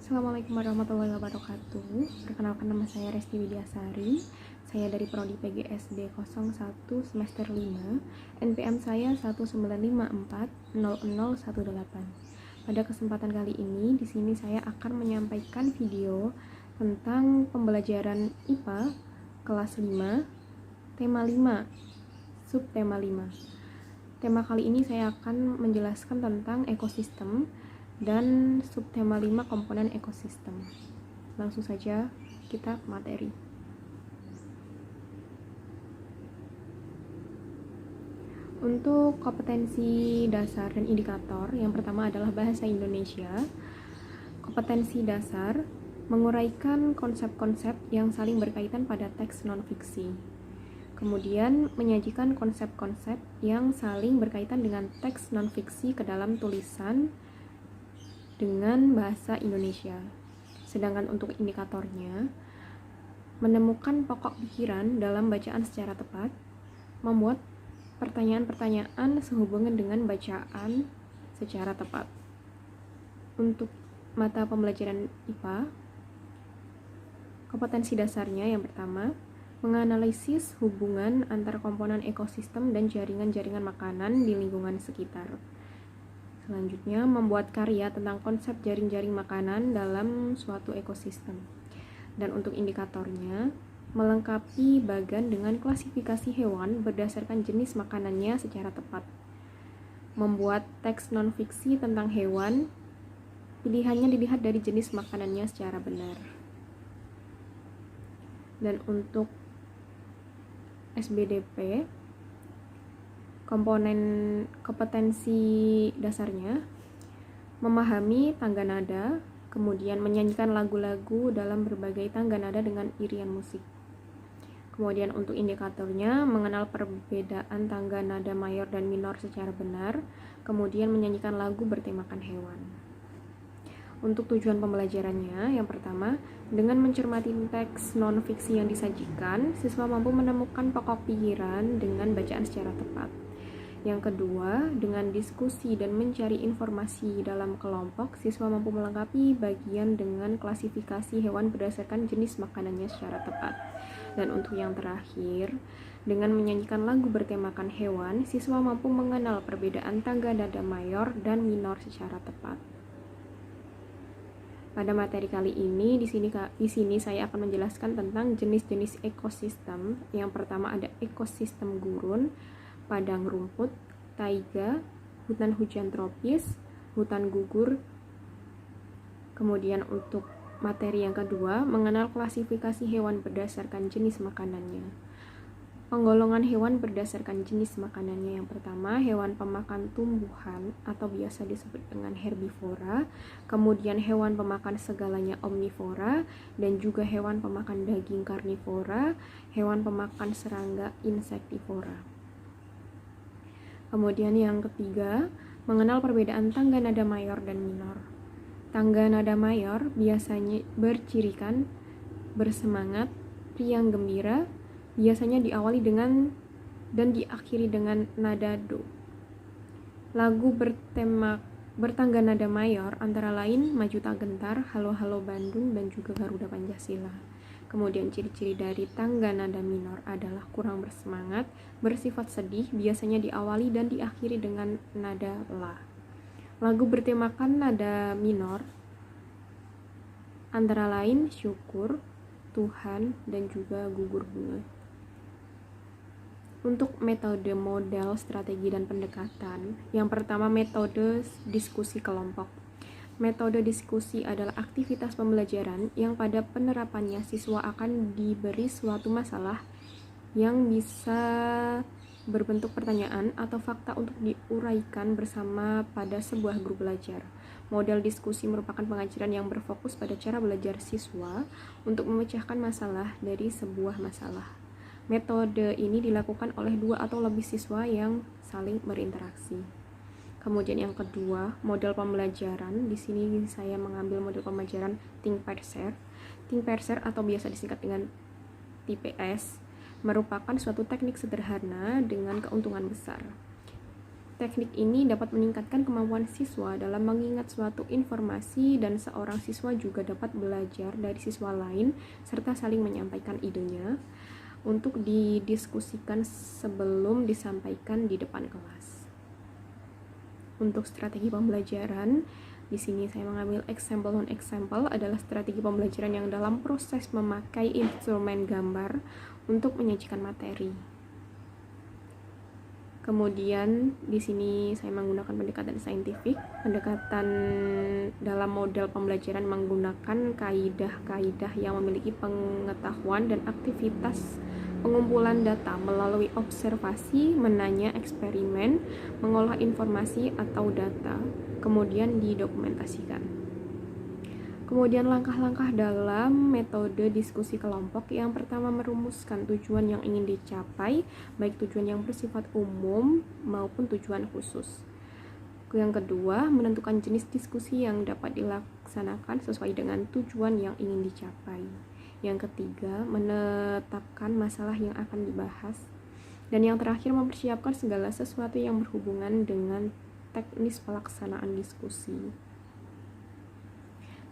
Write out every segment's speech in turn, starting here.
Assalamualaikum warahmatullahi wabarakatuh. Perkenalkan, nama saya Resti Widyasari. Saya dari Prodi PGSD 01 semester 5. NPM saya 195400018. Pada kesempatan kali ini, di sini saya akan menyampaikan video tentang pembelajaran IPA kelas 5, tema 5, subtema 5. Tema kali ini saya akan menjelaskan tentang ekosistem dan subtema 5 komponen ekosistem. Langsung saja kita ke materi. Untuk kompetensi dasar dan indikator, yang pertama adalah bahasa Indonesia. Kompetensi dasar menguraikan konsep-konsep yang saling berkaitan pada teks non-fiksi. Kemudian menyajikan konsep-konsep yang saling berkaitan dengan teks non-fiksi ke dalam tulisan dengan bahasa Indonesia. Sedangkan untuk indikatornya, menemukan pokok pikiran dalam bacaan secara tepat, membuat pertanyaan-pertanyaan sehubungan dengan bacaan secara tepat. Untuk mata pembelajaran IPA, kompetensi dasarnya yang pertama, menganalisis hubungan antar komponen ekosistem dan jaringan-jaringan makanan di lingkungan sekitar. Selanjutnya, membuat karya tentang konsep jaring-jaring makanan dalam suatu ekosistem. Dan untuk indikatornya, melengkapi bagan dengan klasifikasi hewan berdasarkan jenis makanannya secara tepat. Membuat teks non-fiksi tentang hewan, pilihannya dilihat dari jenis makanannya secara benar. Dan untuk SBDP, komponen kompetensi dasarnya memahami tangga nada, kemudian menyanyikan lagu-lagu dalam berbagai tangga nada dengan irian musik. Kemudian untuk indikatornya, mengenal perbedaan tangga nada mayor dan minor secara benar, kemudian menyanyikan lagu bertemakan hewan. Untuk tujuan pembelajarannya, yang pertama, dengan mencermati teks non-fiksi yang disajikan, siswa mampu menemukan pokok pikiran dengan bacaan secara tepat. Yang kedua, dengan diskusi dan mencari informasi dalam kelompok, siswa mampu melengkapi bagian dengan klasifikasi hewan berdasarkan jenis makanannya secara tepat. Dan untuk yang terakhir, dengan menyanyikan lagu bertemakan hewan, siswa mampu mengenal perbedaan tangga nada mayor dan minor secara tepat. Pada materi kali ini, di sini saya akan menjelaskan tentang jenis-jenis ekosistem. Yang pertama ada ekosistem gurun, padang rumput, taiga, hutan hujan tropis, hutan gugur. Kemudian untuk materi yang kedua, mengenal klasifikasi hewan berdasarkan jenis makanannya. Penggolongan hewan berdasarkan jenis makanannya. Yang pertama, hewan pemakan tumbuhan atau biasa disebut dengan herbivora, kemudian hewan pemakan segalanya omnivora, dan juga hewan pemakan daging karnivora, hewan pemakan serangga insektivora. Kemudian yang ketiga, mengenal perbedaan tangga nada mayor dan minor. Tangga nada mayor biasanya bercirikan bersemangat, riang gembira, biasanya diawali dengan dan diakhiri dengan nada do. Lagu bertangga nada mayor antara lain Maju Tak Gentar, Halo Halo Bandung, dan juga Garuda Pancasila. Kemudian ciri-ciri dari tangga nada minor adalah kurang bersemangat, bersifat sedih, biasanya diawali dan diakhiri dengan nada la. Lagu bertemakan nada minor antara lain Syukur, Tuhan, dan juga Gugur Bunga. Untuk metode, model, strategi, dan pendekatan, yang pertama metode diskusi kelompok. Metode diskusi adalah aktivitas pembelajaran yang pada penerapannya siswa akan diberi suatu masalah yang bisa berbentuk pertanyaan atau fakta untuk diuraikan bersama pada sebuah grup belajar. Model diskusi merupakan pengajaran yang berfokus pada cara belajar siswa untuk memecahkan masalah dari sebuah masalah. Metode ini dilakukan oleh 2 atau lebih siswa yang saling berinteraksi. Kemudian yang kedua, model pembelajaran. Di sini saya mengambil model pembelajaran Think-Pair-Share. Think-Pair-Share atau biasa disingkat dengan TPS merupakan suatu teknik sederhana dengan keuntungan besar. Teknik ini dapat meningkatkan kemampuan siswa dalam mengingat suatu informasi dan seorang siswa juga dapat belajar dari siswa lain serta saling menyampaikan idenya untuk didiskusikan sebelum disampaikan di depan kelas. Untuk strategi pembelajaran, di sini saya mengambil example non-example adalah strategi pembelajaran yang dalam proses memakai instrumen gambar untuk menyajikan materi. Kemudian di sini saya menggunakan pendekatan saintifik. Pendekatan dalam model pembelajaran menggunakan kaidah-kaidah yang memiliki pengetahuan dan aktivitas pengumpulan data melalui observasi, menanya, eksperimen, mengolah informasi atau data, kemudian didokumentasikan. Kemudian langkah-langkah dalam metode diskusi kelompok. Yang pertama, merumuskan tujuan yang ingin dicapai, baik tujuan yang bersifat umum maupun tujuan khusus. Yang kedua, menentukan jenis diskusi yang dapat dilaksanakan sesuai dengan tujuan yang ingin dicapai. Yang ketiga, menetapkan masalah yang akan dibahas. Dan yang terakhir, mempersiapkan segala sesuatu yang berhubungan dengan teknis pelaksanaan diskusi.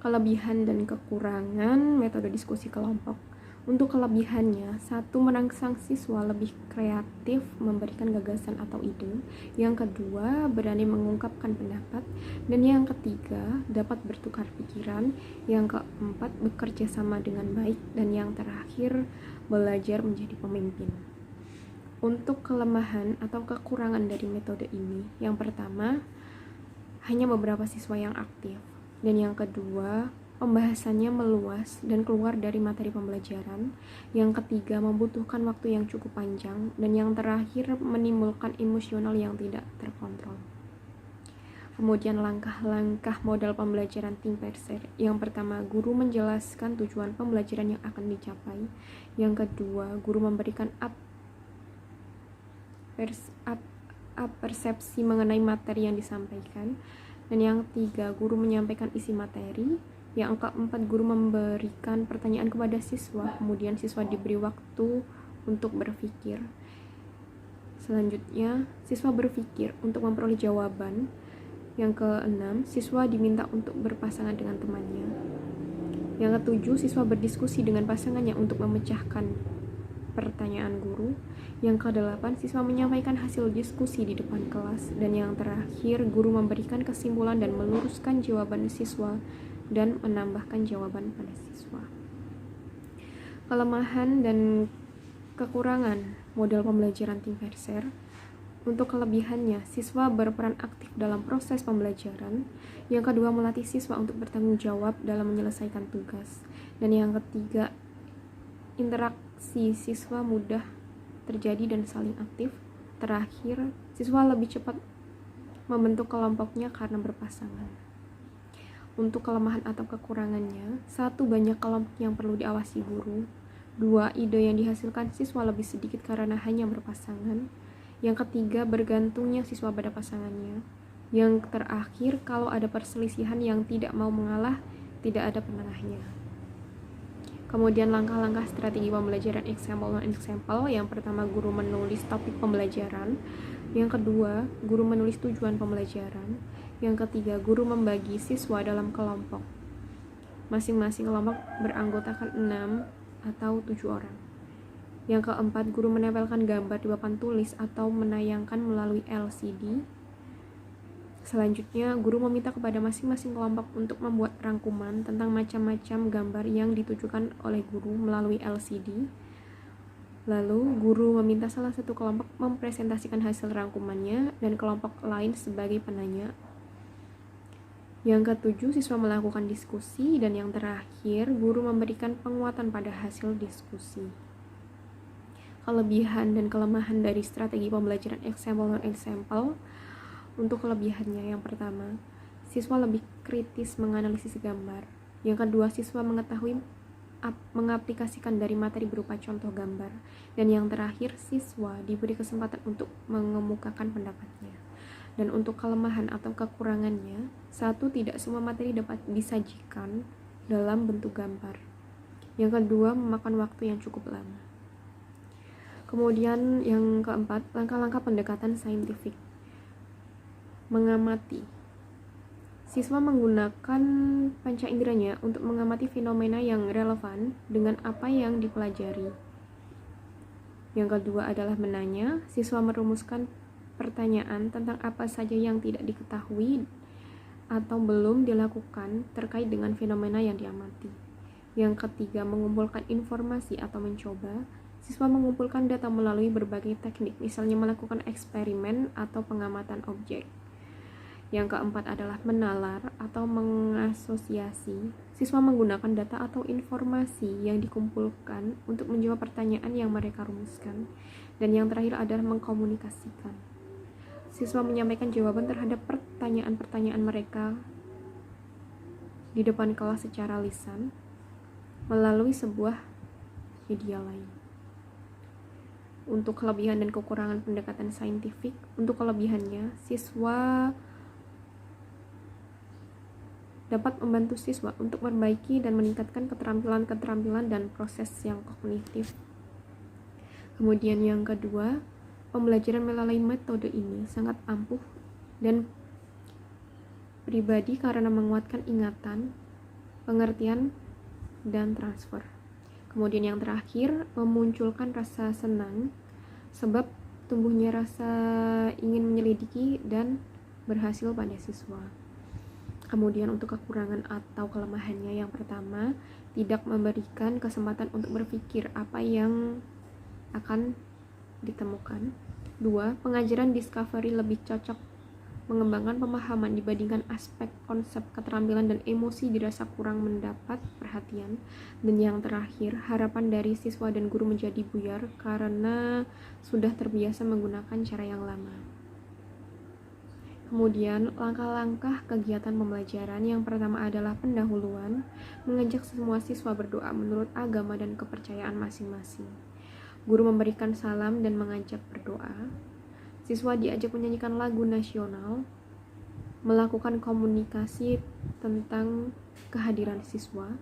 Kelebihan dan kekurangan metode diskusi kelompok. Untuk kelebihannya, 1. Merangsang siswa lebih kreatif memberikan gagasan atau ide. Yang kedua, berani mengungkapkan pendapat. Dan yang ketiga, dapat bertukar pikiran. Yang keempat, bekerja sama dengan baik. Dan yang terakhir, belajar menjadi pemimpin. Untuk kelemahan atau kekurangan dari metode ini, yang pertama, hanya beberapa siswa yang aktif. Dan yang kedua, pembahasannya meluas dan keluar dari materi pembelajaran. Yang ketiga, membutuhkan waktu yang cukup panjang. Dan yang terakhir, menimbulkan emosional yang tidak terkontrol. Kemudian langkah-langkah modal pembelajaran tim Perser. Yang pertama, guru menjelaskan tujuan pembelajaran yang akan dicapai. Yang kedua, guru memberikan persepsi mengenai materi yang disampaikan. Dan yang ketiga, guru menyampaikan isi materi. Yang keempat, guru memberikan pertanyaan kepada siswa. Kemudian siswa diberi waktu untuk berpikir. Selanjutnya, siswa berpikir untuk memperoleh jawaban. Yang keenam, siswa diminta untuk berpasangan dengan temannya. Yang ketujuh, siswa berdiskusi dengan pasangannya untuk memecahkan pertanyaan guru. Yang kedelapan, siswa menyampaikan hasil diskusi di depan kelas. Dan yang terakhir, guru memberikan kesimpulan dan meluruskan jawaban siswa dan menambahkan jawaban pada siswa. Kelemahan dan kekurangan model pembelajaran tim Perser. Untuk kelebihannya, siswa berperan aktif dalam proses pembelajaran. Yang kedua, melatih siswa untuk bertanggung jawab dalam menyelesaikan tugas. Dan yang ketiga, interaksi siswa mudah terjadi dan saling aktif. Terakhir, siswa lebih cepat membentuk kelompoknya karena berpasangan. Untuk kelemahan atau kekurangannya, 1. Banyak kelompok yang perlu diawasi guru. 2. Ide yang dihasilkan siswa lebih sedikit karena hanya berpasangan. Yang ketiga, bergantungnya siswa pada pasangannya. Yang terakhir, kalau ada perselisihan yang tidak mau mengalah, tidak ada penengahnya. Kemudian langkah-langkah strategi pembelajaran example non-example. Yang pertama, guru menulis topik pembelajaran. Yang kedua, guru menulis tujuan pembelajaran. Yang ketiga, guru membagi siswa dalam kelompok. Masing-masing kelompok beranggotakan 6 atau 7 orang. Yang keempat, guru menempelkan gambar di papan tulis atau menayangkan melalui LCD. Selanjutnya, guru meminta kepada masing-masing kelompok untuk membuat rangkuman tentang macam-macam gambar yang ditujukan oleh guru melalui LCD. Lalu, guru meminta salah satu kelompok mempresentasikan hasil rangkumannya dan kelompok lain sebagai penanya. Yang ketujuh, siswa melakukan diskusi. Dan yang terakhir, guru memberikan penguatan pada hasil diskusi. Kelebihan dan kelemahan dari strategi pembelajaran example non-example. Untuk kelebihannya, yang pertama, siswa lebih kritis menganalisis gambar. Yang kedua, siswa mengetahui mengaplikasikan dari materi berupa contoh gambar. Dan yang terakhir, siswa diberi kesempatan untuk mengemukakan pendapatnya. Dan untuk kelemahan atau kekurangannya, 1. Tidak semua materi dapat disajikan dalam bentuk gambar. Yang kedua, memakan waktu yang cukup lama. Kemudian yang keempat, langkah-langkah pendekatan saintifik. Mengamati. Siswa menggunakan panca inderanya untuk mengamati fenomena yang relevan dengan apa yang dipelajari. Yang kedua adalah menanya. Siswa merumuskan pertanyaan tentang apa saja yang tidak diketahui atau belum dilakukan terkait dengan fenomena yang diamati. Yang ketiga, mengumpulkan informasi atau mencoba. Siswa mengumpulkan data melalui berbagai teknik, misalnya melakukan eksperimen atau pengamatan objek. Yang keempat adalah menalar atau mengasosiasi. Siswa menggunakan data atau informasi yang dikumpulkan untuk menjawab pertanyaan yang mereka rumuskan. Dan yang terakhir adalah mengkomunikasikan. Siswa menyampaikan jawaban terhadap pertanyaan-pertanyaan mereka di depan kelas secara lisan melalui sebuah media lain. Untuk kelebihan dan kekurangan pendekatan saintifik, untuk kelebihannya, siswa dapat membantu siswa untuk memperbaiki dan meningkatkan keterampilan dan proses yang kognitif. Kemudian yang kedua, pembelajaran melalui metode ini sangat ampuh dan pribadi karena menguatkan ingatan, pengertian, dan transfer. Kemudian yang terakhir, memunculkan rasa senang sebab tumbuhnya rasa ingin menyelidiki dan berhasil pada siswa. Kemudian untuk kekurangan atau kelemahannya, yang pertama, tidak memberikan kesempatan untuk berpikir apa yang akan ditemukan. 2. Pengajaran discovery lebih cocok mengembangkan pemahaman dibandingkan aspek konsep keterampilan dan emosi dirasa kurang mendapat perhatian. Dan yang terakhir, harapan dari siswa dan guru menjadi buyar karena sudah terbiasa menggunakan cara yang lama. Kemudian, langkah-langkah kegiatan pembelajaran yang pertama adalah pendahuluan, mengajak semua siswa berdoa menurut agama dan kepercayaan masing-masing. Guru memberikan salam dan mengajak berdoa. Siswa diajak menyanyikan lagu nasional, melakukan komunikasi tentang kehadiran siswa.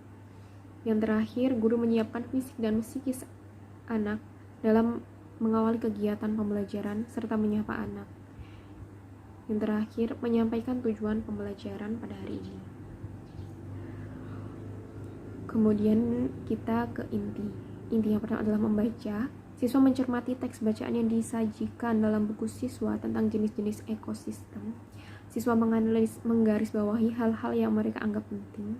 Yang terakhir, guru menyiapkan fisik dan psikis anak dalam mengawali kegiatan pembelajaran serta menyapa anak. Yang terakhir, menyampaikan tujuan pembelajaran pada hari ini. Kemudian kita ke inti. Inti yang pertama adalah membaca. Siswa mencermati teks bacaan yang disajikan dalam buku siswa tentang jenis-jenis ekosistem. Siswa menggarisbawahi hal-hal yang mereka anggap penting.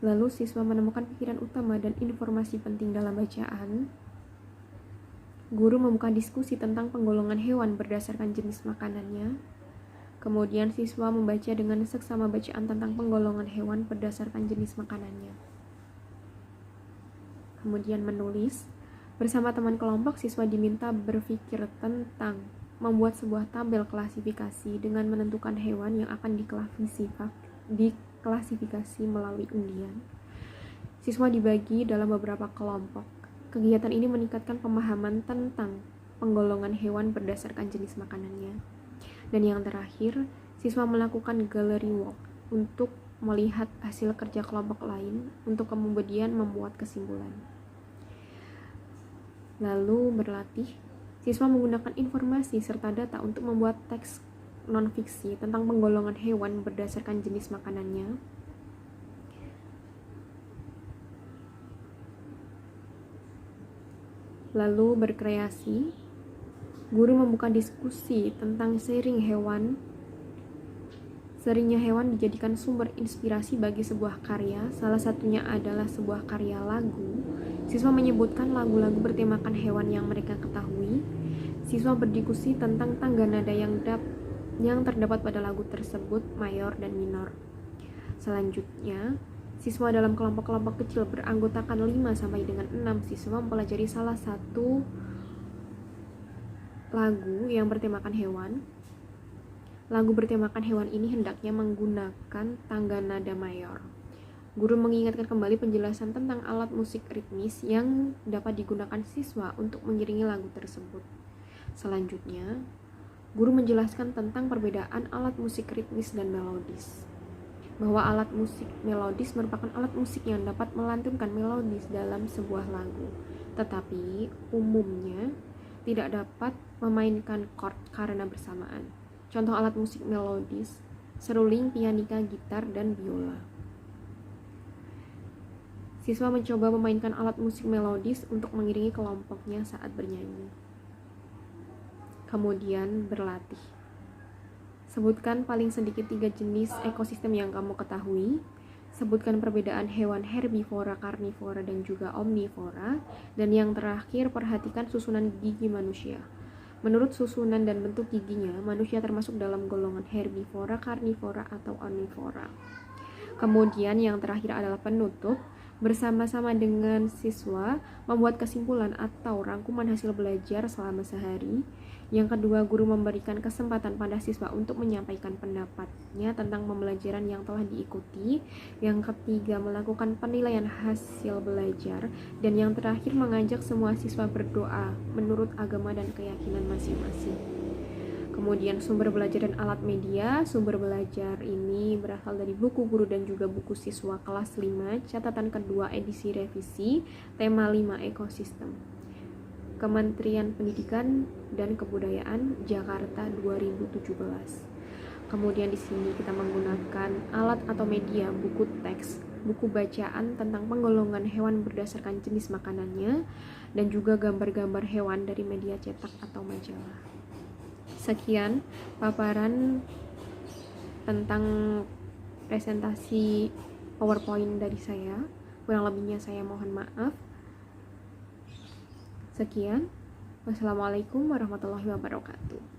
Lalu siswa menemukan pikiran utama dan informasi penting dalam bacaan. Guru membuka diskusi tentang penggolongan hewan berdasarkan jenis makanannya. Kemudian siswa membaca dengan seksama bacaan tentang penggolongan hewan berdasarkan jenis makanannya. Kemudian menulis. Bersama teman kelompok, siswa diminta berpikir tentang membuat sebuah tabel klasifikasi dengan menentukan hewan yang akan diklasifikasi melalui undian. Siswa dibagi dalam beberapa kelompok. Kegiatan ini meningkatkan pemahaman tentang penggolongan hewan berdasarkan jenis makanannya. Dan yang terakhir, siswa melakukan gallery walk untuk melihat hasil kerja kelompok lain untuk kemudian membuat kesimpulan. Lalu berlatih, siswa menggunakan informasi serta data untuk membuat teks non-fiksi tentang penggolongan hewan berdasarkan jenis makanannya. Lalu berkreasi, guru membuka diskusi tentang seringnya hewan dijadikan sumber inspirasi bagi sebuah karya, salah satunya adalah sebuah karya lagu. Siswa menyebutkan lagu-lagu bertemakan hewan yang mereka ketahui. Siswa berdiskusi tentang tangga nada yang terdapat pada lagu tersebut, mayor dan minor. Selanjutnya, siswa dalam kelompok-kelompok kecil beranggotakan 5 sampai dengan 6 siswa mempelajari salah satu lagu yang bertemakan hewan. Lagu bertemakan hewan ini hendaknya menggunakan tangga nada mayor. Guru mengingatkan kembali penjelasan tentang alat musik ritmis yang dapat digunakan siswa untuk mengiringi lagu tersebut. Selanjutnya, guru menjelaskan tentang perbedaan alat musik ritmis dan melodis. Bahwa alat musik melodis merupakan alat musik yang dapat melantunkan melodis dalam sebuah lagu, tetapi umumnya tidak dapat memainkan chord karena bersamaan. Contoh alat musik melodis: seruling, pianika, gitar, dan biola. Siswa mencoba memainkan alat musik melodis untuk mengiringi kelompoknya saat bernyanyi. Kemudian berlatih. Sebutkan paling sedikit 3 jenis ekosistem yang kamu ketahui. Sebutkan perbedaan hewan herbivora, karnivora, dan juga omnivora. Dan yang terakhir, perhatikan susunan gigi manusia. Menurut susunan dan bentuk giginya, manusia termasuk dalam golongan herbivora, karnivora, atau omnivora. Kemudian yang terakhir adalah penutup. Bersama-sama dengan siswa membuat kesimpulan atau rangkuman hasil belajar selama sehari. Yang kedua, guru memberikan kesempatan pada siswa untuk menyampaikan pendapatnya tentang pembelajaran yang telah diikuti. Yang ketiga, melakukan penilaian hasil belajar. Dan yang terakhir, mengajak semua siswa berdoa menurut agama dan keyakinan masing-masing. Kemudian sumber belajar dan alat media. Sumber belajar ini berasal dari buku guru dan juga buku siswa kelas 5, catatan kedua edisi revisi, tema 5 ekosistem. Kementerian Pendidikan dan Kebudayaan, Jakarta 2017. Kemudian di sini kita menggunakan alat atau media, buku teks, buku bacaan tentang penggolongan hewan berdasarkan jenis makanannya, dan juga gambar-gambar hewan dari media cetak atau majalah. Sekian paparan tentang presentasi PowerPoint dari saya. Kurang lebihnya saya mohon maaf. Sekian. Wassalamualaikum warahmatullahi wabarakatuh.